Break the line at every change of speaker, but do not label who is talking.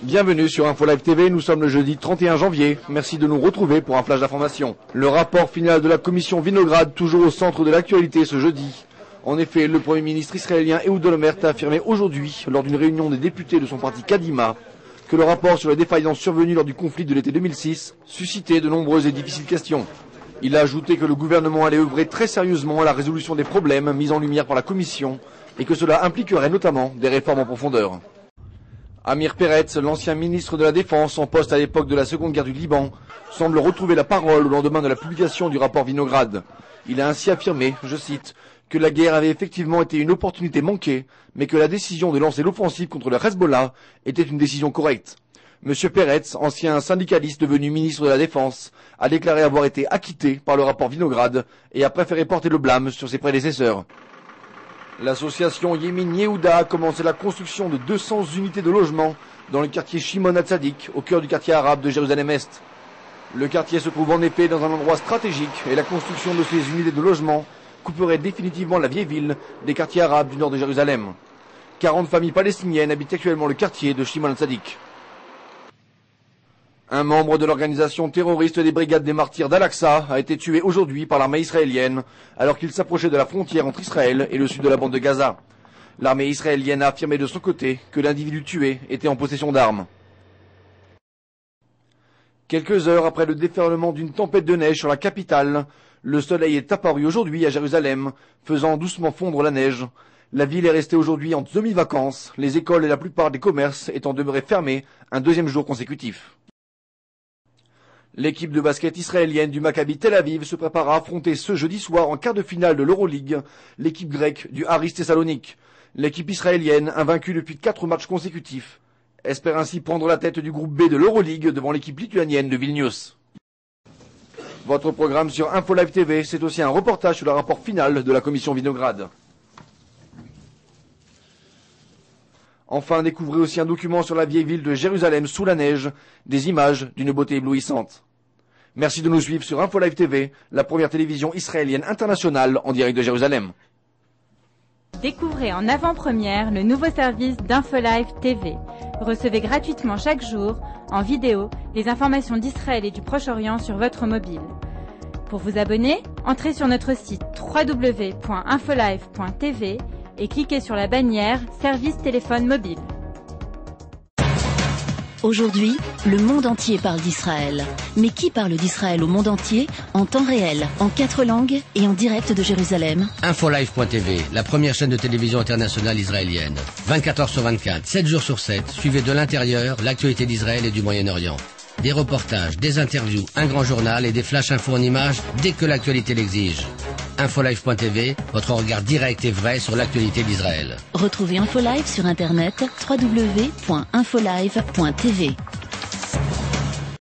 Bienvenue sur InfoLive TV, nous sommes le jeudi 31 janvier. Merci de nous retrouver pour un flash d'information. Le rapport final de la commission Vinograd, toujours au centre de l'actualité ce jeudi. En effet, le Premier ministre israélien Ehud Olmert a affirmé aujourd'hui, lors d'une réunion des députés de son parti Kadima, que le rapport sur les défaillances survenues lors du conflit de l'été 2006 suscitait de nombreuses et difficiles questions. Il a ajouté que le gouvernement allait œuvrer très sérieusement à la résolution des problèmes mis en lumière par la commission et que cela impliquerait notamment des réformes en profondeur. Amir Peretz, l'ancien ministre de la Défense en poste à l'époque de la Seconde Guerre du Liban, semble retrouver la parole au lendemain de la publication du rapport Vinograd. Il a ainsi affirmé, je cite, que la guerre avait effectivement été une opportunité manquée, mais que la décision de lancer l'offensive contre le Hezbollah était une décision correcte. Monsieur Peretz, ancien syndicaliste devenu ministre de la Défense, a déclaré avoir été acquitté par le rapport Vinograd et a préféré porter le blâme sur ses prédécesseurs. L'association Yemin Yehuda a commencé la construction de 200 unités de logement dans le quartier Shimon HaTzadik, au cœur du quartier arabe de Jérusalem-Est. Le quartier se trouve en effet dans un endroit stratégique et la construction de ces unités de logement couperait définitivement la vieille ville des quartiers arabes du nord de Jérusalem. 40 familles palestiniennes habitent actuellement le quartier de Shimon HaTzadik. Un membre de l'organisation terroriste des Brigades des Martyrs d'Al-Aqsa a été tué aujourd'hui par l'armée israélienne alors qu'il s'approchait de la frontière entre Israël et le sud de la bande de Gaza. L'armée israélienne a affirmé de son côté que l'individu tué était en possession d'armes. Quelques heures après le déferlement d'une tempête de neige sur la capitale, le soleil est apparu aujourd'hui à Jérusalem, faisant doucement fondre la neige. La ville est restée aujourd'hui en demi-vacances, les écoles et la plupart des commerces étant demeurés fermés un deuxième jour consécutif. L'équipe de basket israélienne du Maccabi Tel Aviv se prépare à affronter ce jeudi soir en quart de finale de l'Euroleague l'équipe grecque du Haris Thessalonique. L'équipe israélienne, invaincue depuis 4 matchs consécutifs, espère ainsi prendre la tête du groupe B de l'Euroleague devant l'équipe lituanienne de Vilnius. Votre programme sur InfoLive TV, c'est aussi un reportage sur le rapport final de la commission Vinograd. Enfin, découvrez aussi un document sur la vieille ville de Jérusalem sous la neige, des images d'une beauté éblouissante. Merci de nous suivre sur InfoLive TV, la première télévision israélienne internationale en direct de Jérusalem.
Découvrez en avant-première le nouveau service d'InfoLive TV. Recevez gratuitement chaque jour, en vidéo, les informations d'Israël et du Proche-Orient sur votre mobile. Pour vous abonner, entrez sur notre site www.infolive.tv et cliquez sur la bannière Service téléphone mobile.
Aujourd'hui, le monde entier parle d'Israël. Mais qui parle d'Israël au monde entier, en temps réel, en 4 langues et en direct de Jérusalem?
InfoLive.tv, la première chaîne de télévision internationale israélienne. 24 heures sur 24, 7 jours sur 7, suivez de l'intérieur l'actualité d'Israël et du Moyen-Orient. Des reportages, des interviews, un grand journal et des flash infos en images dès que l'actualité l'exige. InfoLive.tv, votre regard direct et vrai sur l'actualité d'Israël.
Retrouvez InfoLive sur internet www.infolive.tv.